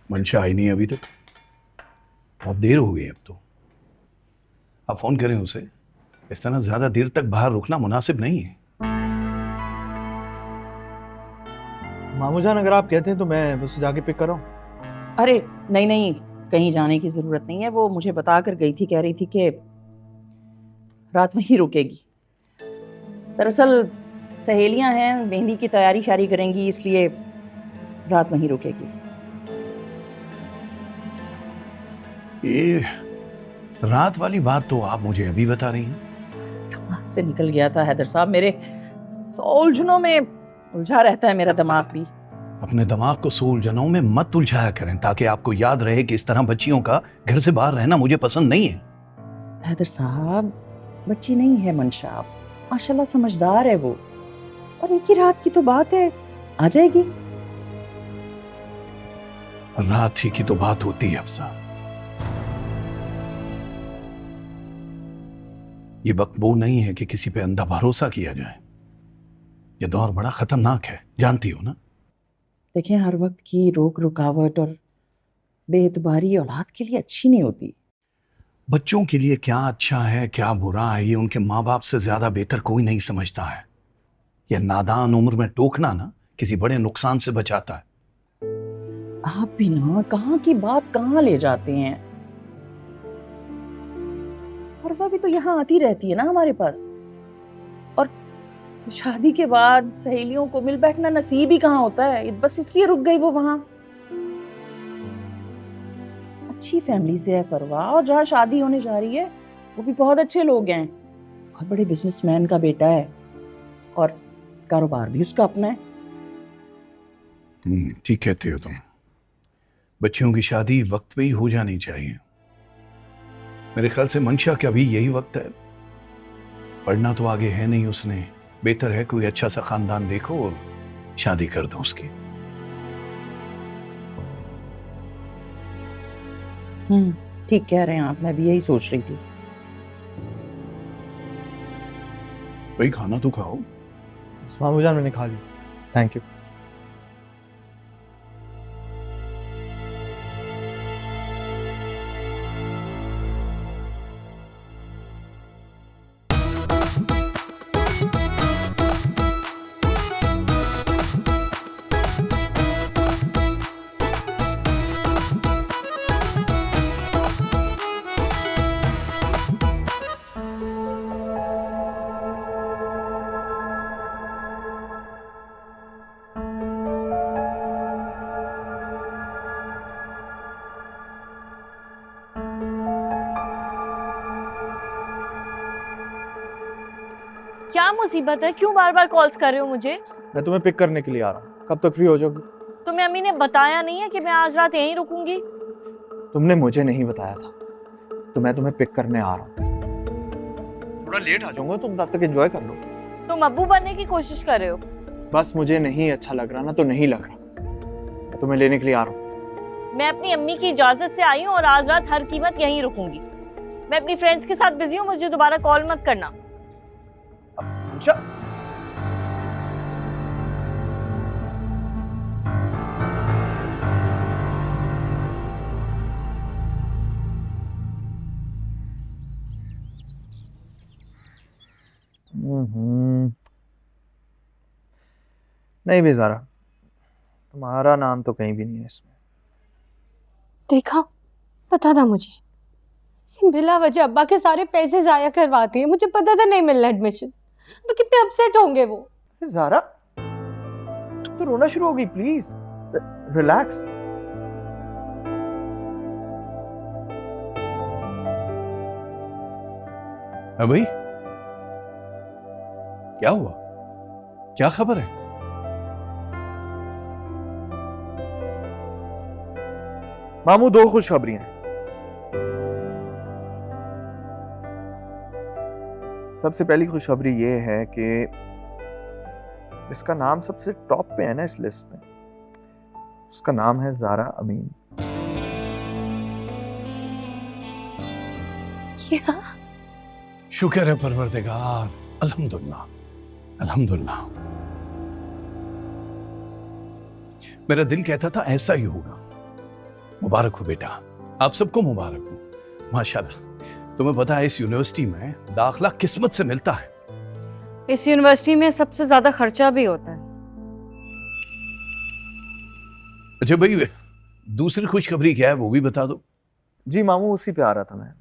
मंशा आई नहीं अभी तक। बहुत देर हो गई अब तो। आप फोन करें उसे। इस तरह ज्यादा देर तक बाहर रुकना मुनासिब नहीं है। मामू जान, अगर आप कहते हैं तो मैं उससे जाके पिक कर रहा हूँ। अरे नहीं नहीं, कहीं जाने की जरूरत नहीं है। वो मुझे बता कर गई थी, कह रही थी कि रात वहीं रुकेगी। दरअसल सहेलियां हैं, मेहंदी की तैयारी शारी करेंगी, इसलिए रात वहीं रुकेगी। ये रात वाली बात तो आप मुझे अभी बता रही हैं। दिमाग से निकल गया था हैदर साहब, मेरे 100 उलझनों में उलझा रहता है मेरा दिमाग भी। अपने दिमाग को 100 उलझनों में मत उलझाया करें, ताकि आपको याद रहे कि इस तरह बच्चियों का घर से बाहर रहना मुझे पसंद नहीं है। हैदर साहब, बच्ची नहीं है मंशा, माशाल्लाह समझदार है वो, और एक ही रात की तो बात है, आ जाएगी। रात ही की तो बात होती है अफसा। ये वक्त वो नहीं है कि किसी पे अंधा भरोसा किया जाए। ये दौर बड़ा खतरनाक है, जानती हो ना। देखें, हर वक्त की रोक रुकावट और बेएतबारी औलाद के लिए अच्छी नहीं होती। बच्चों के लिए क्या अच्छा है क्या बुरा है, ये उनके माँ बाप से ज्यादा बेहतर कोई नहीं समझता है। यह नादान उम्र में टोकना ना किसी बड़े नुकसान से बचाता है। आप भी ना कहाँ की बात कहाँ ले जाते हैं। फरवा भी तो यहाँ आती रहती है ना हमारे पास, और शादी के बाद सहेलियों को मिल बैठना नसीब ही कहाँ होता है। बस इसलिए रुक गई वो वहां। अच्छी फैमिली से है फरवा, और जहाँ शादी होने जा रही है वो भी बहुत अच्छे लोग हैं। बहुत बड़े बिजनेसमैन का बेटा है, और कारोबार भी उसका अपना है। ठीक कहते हो तुम। बच्चियों की शादी वक्त पे ही हो जानी चाहिए। मेरे ख्याल से मंशा का भी यही वक्त है। पढ़ना तो आगे है नहीं उसने, बेहतर है कोई अच्छा सा खानदान देखो और शादी कर दो उसकी। ठीक कह रहे हैं आप, मैं भी यही सोच रही थी। भाई खाना तो खाओ। मामू जान, मैंने खा लिया, थैंक यू। क्या मुसीबत है? क्यों बार बार कॉल्स कर रहे हो मुझे? मैं तुम्हें पिक करने के लिए आ रहा हूँ, कब तक फ्री हो जाओगी? तुम्हें अम्मी ने बताया नहीं है कि मैं आज रात यहीं रुकूंगी? तुमने मुझे नहीं बताया था, तो मैं तुम्हें पिक करने आ रहा हूँ। थोड़ा लेट आ जाऊंगा, तुम तब तक एंजॉय कर लो। तुम अब्बू बनने की कोशिश कर रहे हो? बस मुझे नहीं अच्छा लग रहा ना, तो नहीं लग रहा। मैं तुम्हें लेने के लिए आ रहा हूँ। मैं अपनी अम्मी की इजाजत से आई हूँ और आज रात हर कीमत यहीं रुकूंगी। मैं अपनी फ्रेंड्स के साथ बिजी हूँ, मुझे दोबारा कॉल मत करना। अच्छा, नहीं भी ज़ारा, तुम्हारा नाम तो कहीं भी नहीं है इसमें। देखा, पता था मुझे। बिला वजह अब्बा के सारे पैसे जाया करवाती है, मुझे पता था नहीं मिलना एडमिशन। तो कितने अपसेट होंगे वो। ज़ारा, तुम तो रोना शुरू हो गई, प्लीज रिलैक्स। भाई क्या हुआ, क्या खबर है? मामू, दो खुशखबरियां हैं। सबसे पहली खुशखबरी ये है कि जिसका नाम सबसे टॉप पे है ना इस लिस्ट में, उसका नाम है ज़ारा अमीन। क्या? शुक्र है परवरदिगार, अल्हम्दुलिल्लाह अल्हम्दुलिल्लाह। मेरा दिल कहता था ऐसा ही होगा, मुबारक हो बेटा, आप सबको मुबारक हो। माशाल्लाह, तुम्हें पता है इस यूनिवर्सिटी में दाखला किस्मत से मिलता है। इस यूनिवर्सिटी में सबसे ज्यादा खर्चा भी होता है। अच्छा भाई, दूसरी खुशखबरी क्या है वो भी बता दो। जी मामू, उसी पे आ रहा था मैं।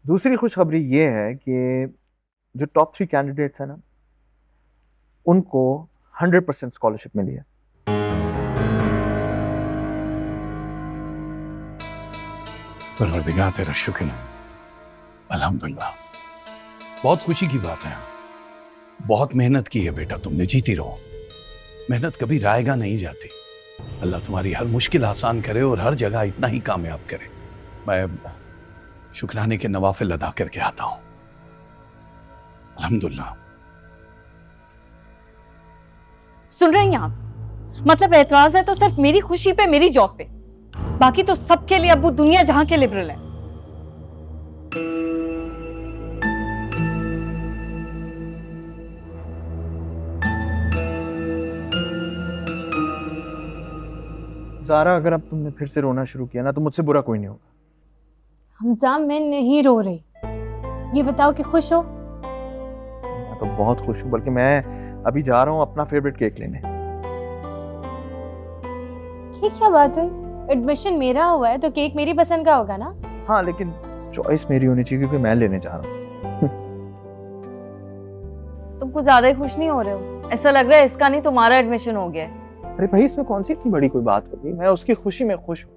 दूसरी खुशखबरी ये है कि जो टॉप 3 कैंडिडेट्स हैं ना, उनको 100% स्कॉलरशिप मिली है। परवरदिगार तेरा शुक्र है, अल्हम्दुलिल्लाह। बहुत खुशी की बात है। बहुत मेहनत की है बेटा तुमने, जीती रहो। मेहनत कभी रायगा नहीं जाती। अल्लाह तुम्हारी हर मुश्किल आसान करे और हर जगह इतना ही कामयाब करे। मैं शुक्राने के नवाफिल अदा करके आता हूं। अल्हम्दुलिल्लाह। सुन रही हैं आप? मतलब एतराज है तो सिर्फ मेरी खुशी पे, मेरी जॉब पे, बाकी तो सबके लिए अब्बू दुनिया जहां के लिबरल है। ज़ारा, अगर अब तुमने फिर से रोना शुरू किया ना तो मुझसे बुरा कोई नहीं होगा। हमजा, मैं नहीं रो रही। ये बताओ कि खुश हो? मैं तो बहुत खुश हूँ, बल्कि मैं अभी जा रहा हूँ अपना फेवरेट केक लेने। ये क्या बात है? एडमिशन मेरा हुआ है तो केक मेरी पसंद का होगा ना? हाँ, लेकिन चॉइस मेरी होनी चाहिए क्योंकि मैं लेने जा रहा हूँ। तुम कुछ ज्यादा ही खुश नहीं हो रहे हो? ऐसा लग रहा है इसका नहीं तुम्हारा एडमिशन हो गया है। अरे भाई, इसमें कौन सी इतनी बड़ी कोई बात होगी? मैं उसकी खुशी में खुश हूँ,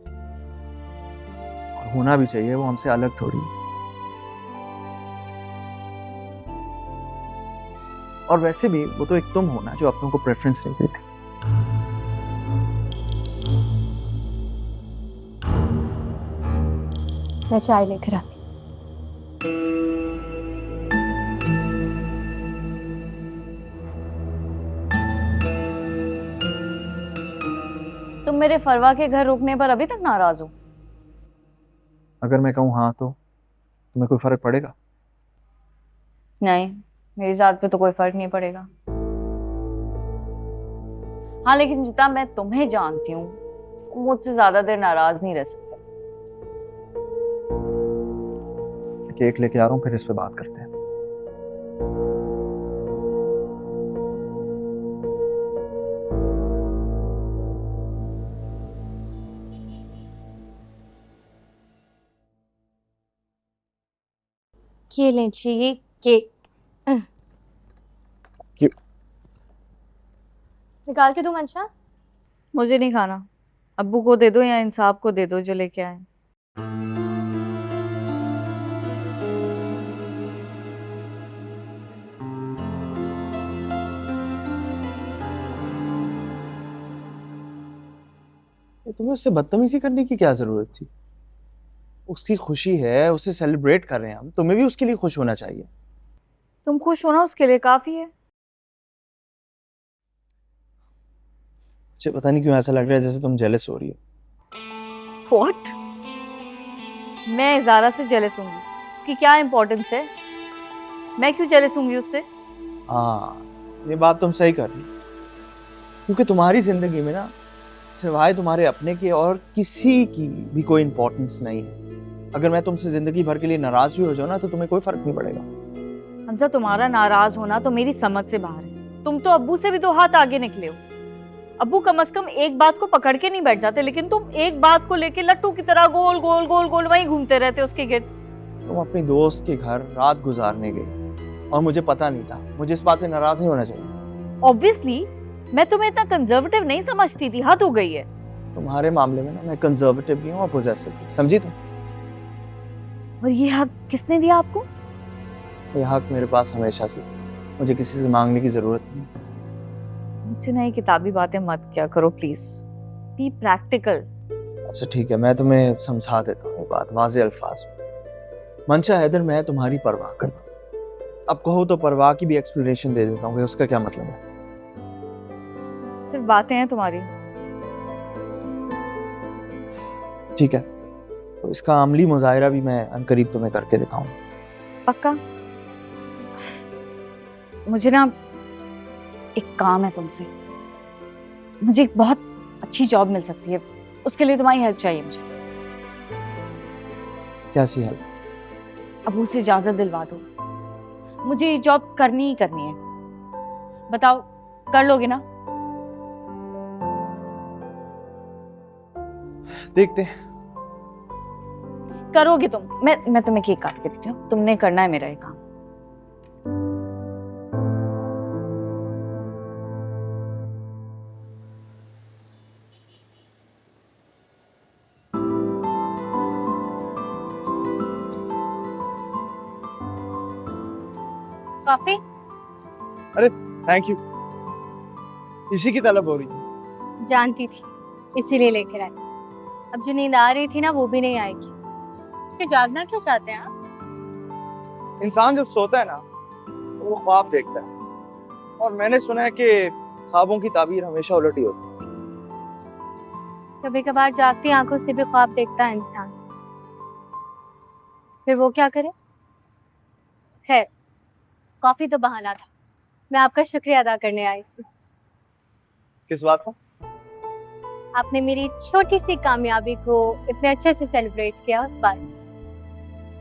और होना भी चाहिए। वो हमसे अलग थोड़ी। और वैसे भी वो तो एक तुम हो ना जो अपनों को प्रेफरेंस नहीं देते। मैं चाय लेकर आती। तुम मेरे फरवा के घर रुकने पर अभी तक नाराज हो? अगर मैं कहूँ हाँ तो तुम्हें कोई फर्क पड़ेगा? नहीं, मेरी जात पे तो कोई फर्क नहीं पड़ेगा। हाँ, लेकिन जितना मैं तुम्हें जानती हूँ, मुझसे ज्यादा देर नाराज नहीं रह सकते। केक लेके आ रहा हूँ, फिर इस पे बात करते हैं। ये लें चाहिए केक। क्यों? निकाल के दो मंशा। मुझे नहीं खाना, अब्बू को दे दो या इंसाफ को दे दो जो लेके आए। तुम्हें उससे बदतमीजी करने की क्या जरूरत थी? उसकी खुशी है, उसे सेलिब्रेट कर रहे हैं हम, तुम्हें भी उसके लिए खुश होना चाहिए। तुम खुश होना उसके लिए काफी है। मुझे पता नहीं क्यों ऐसा लग रहा है जैसे तुम जेलस हो रही हो। What? मैं ज़ारा से जेलस होंगी? उसकी क्या इम्पोर्टेंस है? मैं क्यों जेलस होंगी उससे? हाँ, ये बात तुम सही कर रही हो, क्योंकि तुम्हारी जिंदगी में ना सिवाय तुम्हारे अपने के और किसी की भी कोई इम्पोर्टेंस नहीं है। अगर मैं तुमसे जिंदगी भर के लिए नाराज भी हो जाऊं ना तो तुम्हें कोई फर्क नहीं पड़ेगा। हमजा, तुम्हारा नाराज होना तो मेरी समझ से बाहर है। तुम तो अब्बू से भी 2 हाथ आगे निकले हो। अब्बू कम से कम एक बात को पकड़ के नहीं बैठ जाते, लेकिन तुम एक बात को लेके लट्टू की तरह गोल गोल गोल गोल वहीं घूमते रहते हो उसके गिर्द। तुम अपनी दोस्त के घर रात गुजारने गई और मुझे पता नहीं था। मुझे इस बात पे नाराज नहीं होना चाहिए। ऑब्वियसली मैं तुम्हें इतना कंजर्वेटिव नहीं समझती थी, हद हो गई है। तुम्हारे मामले में ना मैं कंजर्वेटिव भी हूँ और पोजेसिव भी, समझी तुम? और ये हक किसने दिया आपको? ये हक मेरे पास हमेशा से, मुझे किसी से मांगने की जरूरत नहीं। मुझसे नई किताबी बातें मत क्या करो प्लीज, बी प्रैक्टिकल। अच्छा ठीक है, मैं तुम्हें समझा देता हूँ ये बात वाज़े अल्फाज में। मंशा हैदर, मैं तुम्हारी परवाह करता हूँ। अब कहो तो परवाह की भी एक्सप्लेनेशन दे देता हूँ कि उसका क्या मतलब है। सिर्फ बातें हैं तुम्हारी। ठीक है, तो इसका अमली मुजाहिरा भी मैं अनकरीब तुम्हें करके दिखाऊंगा। पक्का? मुझे ना एक काम है तुमसे। मुझे एक बहुत अच्छी जॉब मिल सकती है उसके लिए तुम्हारी हेल्प चाहिए मुझे। कैसी हेल्प? अबू से इजाजत दिलवा दो, मुझे ये जॉब करनी ही करनी है। बताओ, कर लोगे ना? देखते हैं। करोगे तुम? मैं तुम्हें केक काट के देती हूँ, तुमने करना है मेरा ये काम। कॉफी? Thank you. इसी की तलब हो रही है। जानती थी, इसीलिए लेकर आई। अब जो नींद आ रही थी ना, वो भी नहीं आएगी। इसे जागना क्यों चाहते हैं आप? इंसान जब सोता है ना तो वो ख्वाब देखता है, और मैंने सुना है कि ख्वाबों की ताबीर हमेशा उलट ही होती है। कभी कभार जागती आंखों से भी ख्वाब देखता है इंसान, फिर वो क्या करे? खैर, कॉफी तो बहाना था, मैं आपका शुक्रिया अदा करने आई थी। किस बात का? आपने मेरी छोटी सी कामयाबी को इतने अच्छे से सेलिब्रेट किया, उस बार।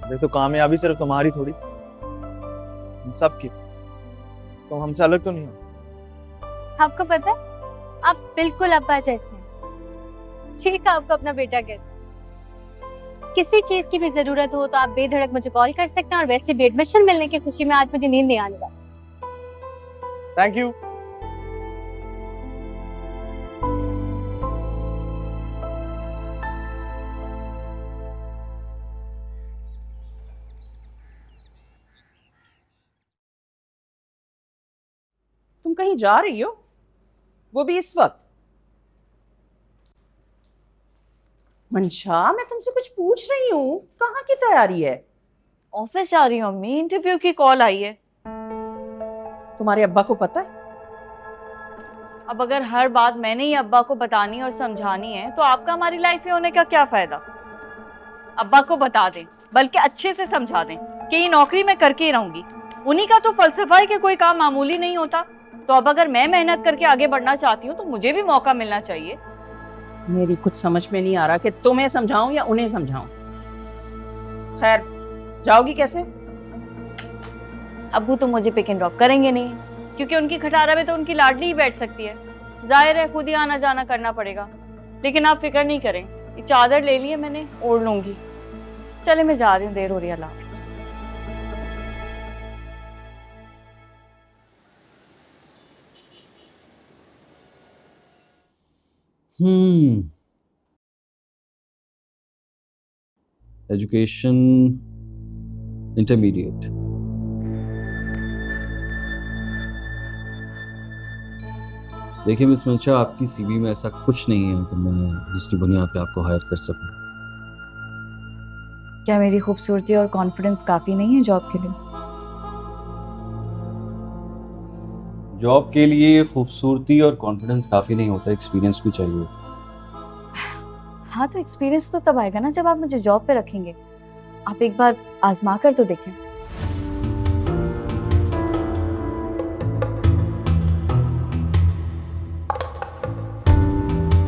ये तो कामयाबी सिर्फ तुम्हारी थोड़ी, हम सब की। तुम हमसे अलग तो नहीं हो। आपको पता है, आप बिल्कुल अब्बा जैसे हैं। ठीक है, आपको अपना बेटा कहते हैं। किसी चीज की भी जरूरत हो तो आप बेधड़क मुझे कॉल कर सकते हैं, और वैसे भी एडमिशन मिलने की खुशी में आज मुझे नींद नहीं आने वाली। Thank you. तुम कहीं जा रही हो, वो भी इस वक्त? मंशा, मैं तुमसे कुछ पूछ रही हूँ, कहाँ की तैयारी है? ऑफिस जा रही हूँ अम्मी, इंटरव्यू की कॉल आई है। तुम्हारे अब्बा को पता है? अब अगर हर बात मैंने ही अब्बा को बतानी और समझानी है तो आपका हमारी लाइफ में होने का क्या फायदा? अब्बा को बता दें, बल्कि अच्छे से समझा दें कि ये नौकरी मैं करके ही रहूंगी। उन्हीं का तो फलसफा है कि कोई काम मामूली नहीं होता। तो अब अगर मैं मेहनत करके आगे बढ़ना चाहती हूँ तो मुझे भी मौका मिलना चाहिए। मेरी कुछ समझ में नहीं आ रहा कि तुम्हें समझाऊं या उन्हें समझाऊं। खैर, जाओगी कैसे? अब्बू तो मुझे पिक एंड ड्रॉप करेंगे नहीं, क्योंकि उनकी खटारा में तो उनकी लाडली ही बैठ सकती है। जाहिर है खुद ही आना जाना करना पड़ेगा। लेकिन आप फिक्र नहीं करें, ये चादर ले ली है मैंने, ओढ़ लूंगी। चले, मैं जा रही हूँ, देर हो रही है। अल्लाह हाफिज़। Education intermediate. देखिए मिस मंशा, आपकी सीवी में ऐसा कुछ नहीं है कि मैं जिसकी बुनियाद पे आपको हायर कर सकूं। क्या मेरी खूबसूरती और कॉन्फिडेंस काफी नहीं है जॉब के लिए? जॉब के लिए खूबसूरती और कॉन्फिडेंस काफ़ी नहीं होता, एक्सपीरियंस भी चाहिए। हाँ, तो एक्सपीरियंस तो तब आएगा ना जब आप मुझे जॉब पे रखेंगे। आप एक बार आजमा कर तो देखें।